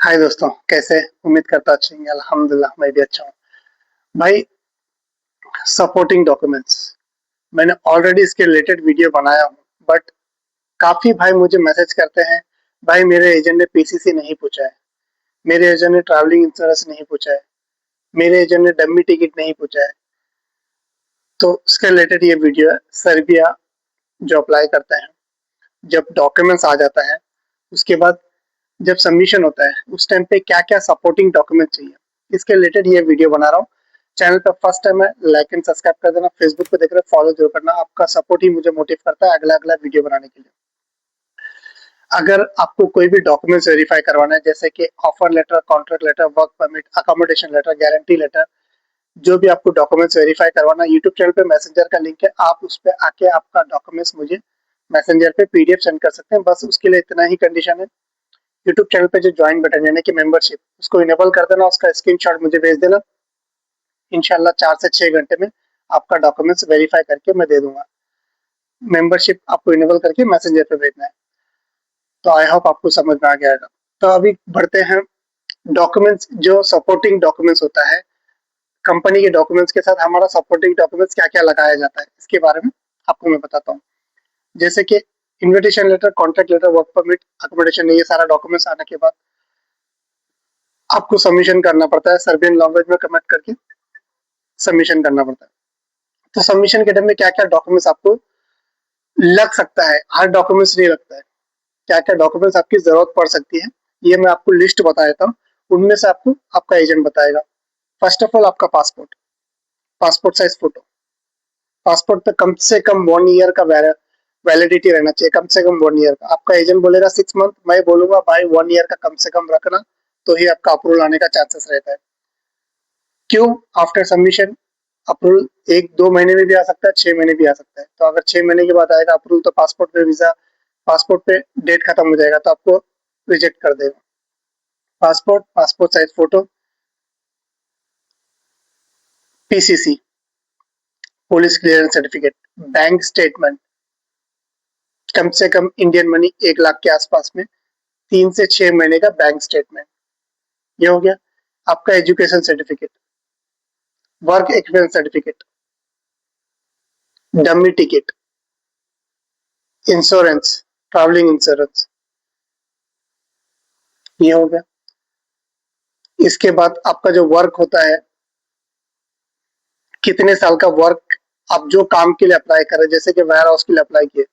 हाय दोस्तों, कैसे? उम्मीद करता अच्छे होंगे। अल्हम्दुलिल्लाह मैं भी अच्छा हूँ। भाई, सपोर्टिंग डॉक्यूमेंट्स मैंने ऑलरेडी इसके रिलेटेड वीडियो बनाया हूँ, बट काफ़ी भाई मुझे मैसेज करते हैं, भाई मेरे एजेंट ने पीसीसी नहीं पूछा है, मेरे एजेंट ने ट्रैवलिंग इंश्योरेंस नहीं पूछा है, मेरे एजेंट ने डमी टिकट नहीं पूछा है। तो इसके रिलेटेड ये वीडियो है। सर्बिया जो अप्लाई करते हैं, जब डॉक्यूमेंट्स आ जाता है, उसके बाद जब सबमिशन होता है, उस टाइम पे क्या-क्या सपोर्टिंग डॉक्यूमेंट चाहिए, इसके रिलेटेड ये वीडियो बना रहा हूँ। चैनल पे फर्स्ट टाइम है, लाइक एंड सब्सक्राइब कर देना। फेसबुक पे देख रहे हो, फॉलो जरूर करना। आपका सपोर्ट ही मुझे मोटिव करता है अगला-अगला वीडियो बनाने के लिए। अगर आपको कोई भी डॉक्यूमेंट्स वेरीफाई करवाना है, जैसे कि offer letter, contract letter, work permit, accommodation letter, guarantee letter, जो भी आपको डॉक्यूमेंट्स वेरीफाई करवाना है, यूट्यूब चैनल पे मैसेंजर का लिंक है, आप उस पे आके आपका डॉक्यूमेंट्स मुझे मैसेंजर पे पीडीएफ सेंड कर सकते हैं। बस उसके लिए इतना ही कंडीशन है। यूट्यूब चैनल पे जो ज्वाइन बटन यानी कि मेंबरशिप, उसको इनेबल कर देना, उसका स्क्रीनशॉट मुझे भेज देना। इंशाल्लाह 4 से 6 घंटे में आपका डॉक्यूमेंट्स वेरीफाई करके मैं दे दूंगा। मेंबरशिप आपको इनेबल करके मैसेंजर पे भेजना है। तो आई होप आपको समझ में आ गया होगा। तो अभी बढ़ते हैं डॉक्यूमेंट्स, जो सपोर्टिंग डॉक्यूमेंट्स होता है, कंपनी के डॉक्यूमेंट्स के साथ हमारा सपोर्टिंग डॉक्यूमेंट्स क्या-क्या लगाया जाता है, इसके बारे में आपको मैं बताता हूँ। जैसे कि invitation letter, contract letter, work permit, accommodation, ये सारा डॉक्यूमेंट्स आने के बाद आपको सबमिशन करना पड़ता है। सर्बियन लैंग्वेज में कन्वर्ट करके सबमिशन करना पड़ता है। तो सबमिशन के टाइम में क्या-क्या डॉक्यूमेंट्स आपको लग सकता है, हर डॉक्यूमेंट्स नहीं लगता है। क्या-क्या डॉक्यूमेंट्स आपकी ज़रूरत पड़ सकती है, ये मैं आपको लिस्ट बता देता हूँ। उनमें से आपको आपका एजेंट बताएगा। फर्स्ट ऑफ ऑल आपका passport, passport size photo. Passport पे कम से कम 1 ईयर का वैलिडिटी रहना चाहिए, कम से कम 1 ईयर का। आपका एजेंट बोलेगा 6 मंथ, मैं बोलूँगा भाई 1 ईयर का कम से कम रखना, तो ही आपका अप्रूवल आने का चांसेस रहता है। क्यों? आफ्टर सबमिशन अप्रूवल 1-2 महीने में भी आ सकता है, 6 महीने भी आ सकता है। तो अगर 6 महीने के बाद आएगा अप्रूवल, तो पासपोर्ट पे डेट खत्म हो जाएगा, तो आपको रिजेक्ट कर देगा। Passport, passport size photo, PCC, police clearance certificate, bank statement, कम से कम इंडियन मनी 1 लाख के आसपास में 3 से 6 महीने का बैंक स्टेटमेंट। ये हो गया। आपका education certificate, work experience certificate, dummy ticket, insurance, travelling insurance, ये हो गया। इसके बाद आपका जो वर्क होता है, कितने साल का वर्क आप जो काम के लिए अप्लाई कर रहे हैं, जैसे कि वेयर हाउस के लिए अप्लाई किए,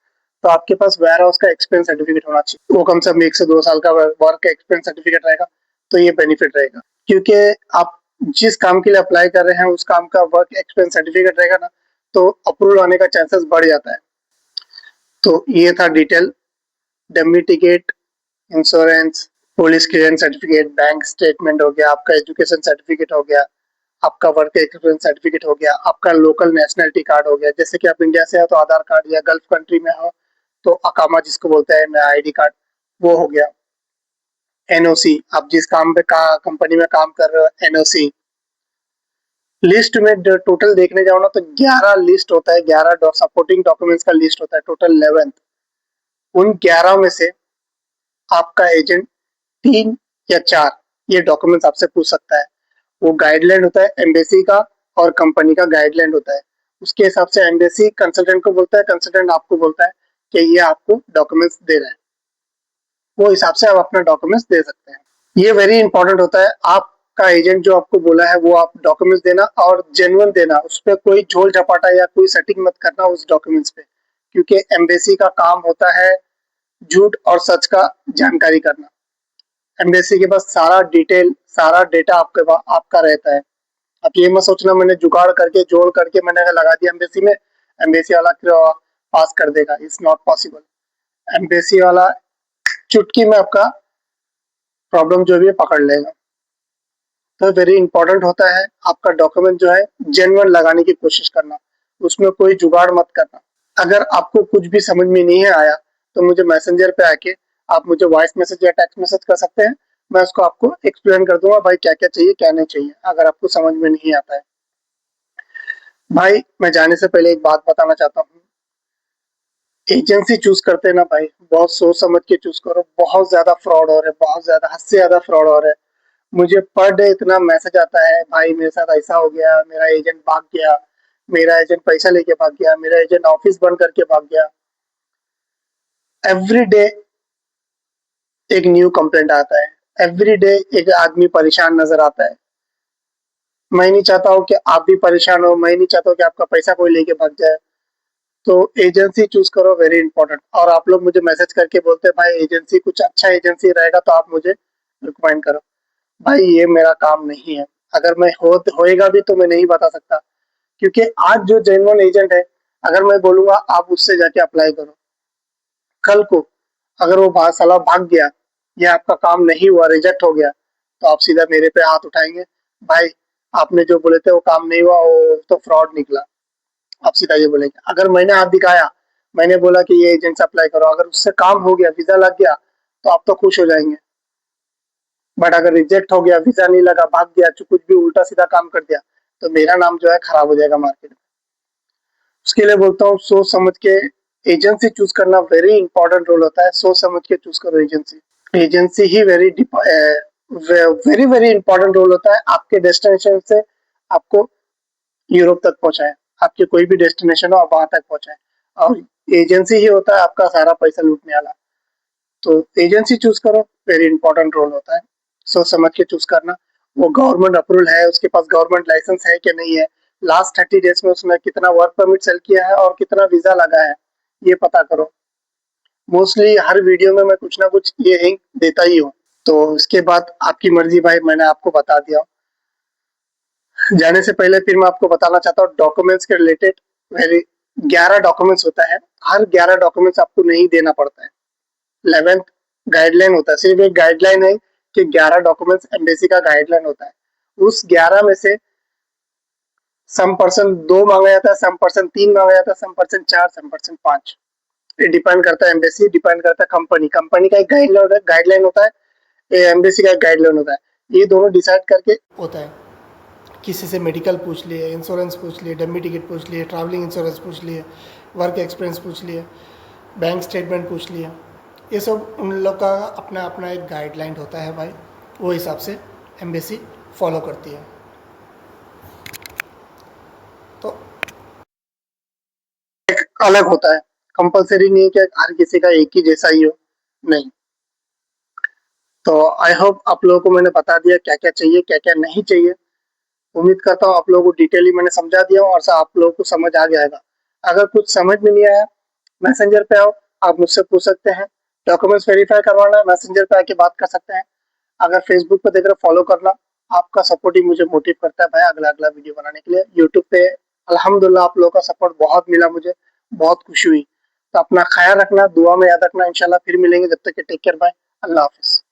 तो आपके पास वेयर हाउस का एक्सपीरियंस सर्टिफिकेट होना चाहिए। वो कम से कम 1 से 2 साल का वर्क एक्सपीरियंस सर्टिफिकेट रहेगा, तो ये बेनिफिट रहेगा। क्योंकि आप जिस काम के लिए अप्लाई कर रहे हैं, उस काम का वर्क एक्सपीरियंस सर्टिफिकेट रहेगा ना, तो अप्रूवल आने का चांसेस बढ़ जाता है। तो ये था detail. Dummy ticket, insurance, police clearance certificate, bank statement हो गया, आपका एजुकेशन सर्टिफिकेट हो गया, आपका वर्क एक्सपीरियंस सर्टिफिकेट हो गया, आपका लोकल नेशनलिटी कार्ड हो गया। जैसे कि आप इंडिया से हो तो आधार कार्ड, या गल्फ कंट्री में हो तो अकामा जिसको बोलते हैं, नया आईडी कार्ड, वो हो गया। एनओसी, आप जिस काम पे कंपनी में काम कर रहे हो, एनओसी। लिस्ट में टोटल देखने जाओ ना, तो 11 लिस्ट होता है, 11 सपोर्टिंग डॉक्यूमेंट्स का लिस्ट होता है, टोटल 11। उन 11 में से आपका एजेंट 3 या 4 ये डॉक्यूमेंट्स आपसे पूछ सकता है। वो गाइडलाइन होता है एम्बेसी का, और कंपनी का गाइडलाइन होता है। उसके हिसाब से एम्बेसी कंसल्टेंट को बोलता है, कंसल्टेंट आपको बोलता है कि ये आपको डॉक्यूमेंट्स दे रहे हैं। वो हिसाब से आप अपना डॉक्यूमेंट्स दे सकते हैं। ये वेरी इंपॉर्टेंट होता है। आपका एजेंट जो आपको बोला है, वो आप डॉक्यूमेंट्स देना, और जेन्युइन देना। उस पे कोई झोल झपाटा या कोई सेटिंग मत करना उस डॉक्यूमेंट्स पे, क्योंकि एम्बेसी का काम होता है झूठ और सच का जानकारी करना। एम्बेसी के पास सारा डिटेल, सारा डेटा आपका रहता है। अब ये मत सोचना मैंने जुगाड़ करके, जोड़ करके मैंने लगा दिया एम्बेसी में, एम्बेसी वाला पास कर देगा। It's not possible. एम्बेसी वाला चुटकी में आपका प्रॉब्लम जो भी है पकड़ लेगा। तो वेरी इंपॉर्टेंट होता है आपका डॉक्यूमेंट जो है जेन्युइन लगाने की कोशिश करना, उसमें कोई जुगाड़ मत करना। अगर आपको कुछ भी समझ में नहीं आया, तो मुझे मैसेंजर पे आके आप मुझे वॉइस मैसेज या टेक्स्ट मैसेज कर सकते हैं। मैं उसको आपको एक्सप्लेन कर दूंगा भाई क्या क्या चाहिए, क्या नहीं चाहिए, अगर आपको समझ में नहीं आता है। भाई, मैं जाने से पहले एक बात बताना चाहता हूँ। एजेंसी चूज करते हैं ना भाई, बहुत सोच समझ के चूज करो। बहुत ज्यादा फ्रॉड हो रहे हैं, बहुत ज्यादा, हद से ज्यादा फ्रॉड हो रहे हैं। मुझे पर डे इतना मैसेज आता है, भाई मेरे साथ ऐसा हो गया, मेरा एजेंट भाग गया, मेरा एजेंट पैसा लेके भाग गया, मेरा एजेंट ऑफिस बंद करके भाग गया। एवरी डे एक न्यू कंप्लेंट आता है, एवरी डे एक आदमी परेशान नजर आता है। मैं नहीं चाहता हूँ कि आप भी परेशान हो, मैं नहीं चाहता हूँ कि आपका पैसा कोई लेके भाग जाए। तो एजेंसी चूज करो, वेरी इंपॉर्टेंट। और आप लोग मुझे मैसेज करके बोलते हैं भाई एजेंसी, कुछ अच्छा एजेंसी रहेगा तो आप मुझे रिकमेंड करो। भाई ये मेरा काम नहीं है। अगर मैं होएगा भी तो मैं नहीं बता सकता, क्योंकि आज जो जेन्युइन एजेंट है, अगर मैं बोलूंगा आप उससे जाके अप्लाई करो, कल को अगर वो साला भाग गया या आपका काम नहीं हुआ, रिजेक्ट हो गया, तो आप सीधा मेरे पे हाथ उठाएंगे, भाई आपने जो बोले थे वो काम नहीं हुआ, वो तो फ्रॉड निकला। आप सीधा ये बोलेंगे। अगर मैंने हाथ दिखाया, मैंने बोला कि ये एजेंट से अप्लाई करो, अगर उससे काम हो गया, वीजा लग गया, तो आप तो खुश हो जाएंगे। बट अगर रिजेक्ट हो गया, वीजा नहीं लगा, भाग गया, कुछ भी उल्टा सीधा काम कर दिया, तो मेरा नाम जो है खराब हो जाएगा मार्केट में। उसके लिए बोलता हूँ सोच समझ के एजेंसी चूज करना वेरी इंपॉर्टेंट रोल होता है। सोच समझ के चूज करो एजेंसी। एजेंसी ही वेरी वेरी इंपॉर्टेंट रोल होता है आपके डेस्टिनेशन से आपको यूरोप तक पहुंचाए, आपके कोई भी डेस्टिनेशन हो आप वहां तक पहुंचाए। और एजेंसी ही होता है आपका सारा पैसा लूटने वाला। तो एजेंसी चूज करो, वेरी इंपॉर्टेंट रोल होता है। सोच समझ के चूज करना। वो गवर्नमेंट अप्रूवल है, उसके पास गवर्नमेंट लाइसेंस है कि नहीं है, लास्ट 30 डेज में उसने कितना वर्क परमिट सेल किया है और कितना वीजा लगा है, ये पता करो। मोस्टली हर वीडियो में मैं कुछ ना कुछ ये हिंट देता ही हूँ। तो इसके बाद आपकी मर्जी भाई, मैंने आपको बता दिया। जाने से पहले फिर मैं आपको बताना चाहता हूँ डॉक्यूमेंट्स के रिलेटेड। वेरी 11 डॉक्यूमेंट्स होता है, हर 11 डॉक्यूमेंट्स आपको नहीं देना पड़ता है। 11th गाइडलाइन होता है, सिर्फ एक गाइडलाइन है कि 11 डॉक्यूमेंट्स एम्बेसी का गाइडलाइन होता है। उस 11 में से सम पर्सन 2 मांगा जाता है, सम पर्सन 3 मांगा जाता है, सम पर्सन 4, सम पर्सन 5। ये डिपेंड करता है एम्बेसी, डिपेंड करता है कंपनी, कंपनी का एक गाइडलाइन होता है, एम्बेसी का एक गाइडलाइन होता है। ये दोनों डिसाइड करके होता है। किसी से मेडिकल पूछ लिए, इंश्योरेंस पूछ लिए, डमी टिकट पूछ लिए, ट्रैवलिंग इंश्योरेंस पूछ लिए, वर्क एक्सपीरियंस पूछ लिए, बैंक स्टेटमेंट पूछ लिए। ये सब उन लोग का अपना अपना एक गाइडलाइन होता है भाई, वो हिसाब से एम्बेसी फॉलो करती है। तो एक अलग होता है, कंपलसरी नहीं है कि हर किसी का एक ही जैसा ही हो, नहीं। तो आई होप आप लोगों को मैंने बता दिया क्या क्या चाहिए, क्या क्या नहीं चाहिए। उम्मीद करता हूँ आप लोगों को डिटेली मैंने समझा दिया हूँ और आप लोगों को समझ आ गया है। अगर कुछ समझ में नहीं आया, मैसेंजर पे आओ, आप मुझसे पूछ सकते हैं। डॉक्यूमेंट्स वेरीफाई करवाना है, मैसेंजर पे आके बात कर सकते हैं। अगर फेसबुक पे देख रहे फॉलो करना। आपका सपोर्ट ही मुझे मोटिव करता है भाई अगला अगला वीडियो बनाने के लिए। यूट्यूब पे अल्हम्दुलिल्लाह आप लोगों का सपोर्ट बहुत मिला, मुझे बहुत खुशी हुई। तो अपना ख्याल रखना, दुआ में याद रखना। इंशाल्लाह फिर मिलेंगे, जब तक के टेक केयर, बाय, अल्लाह हाफिज।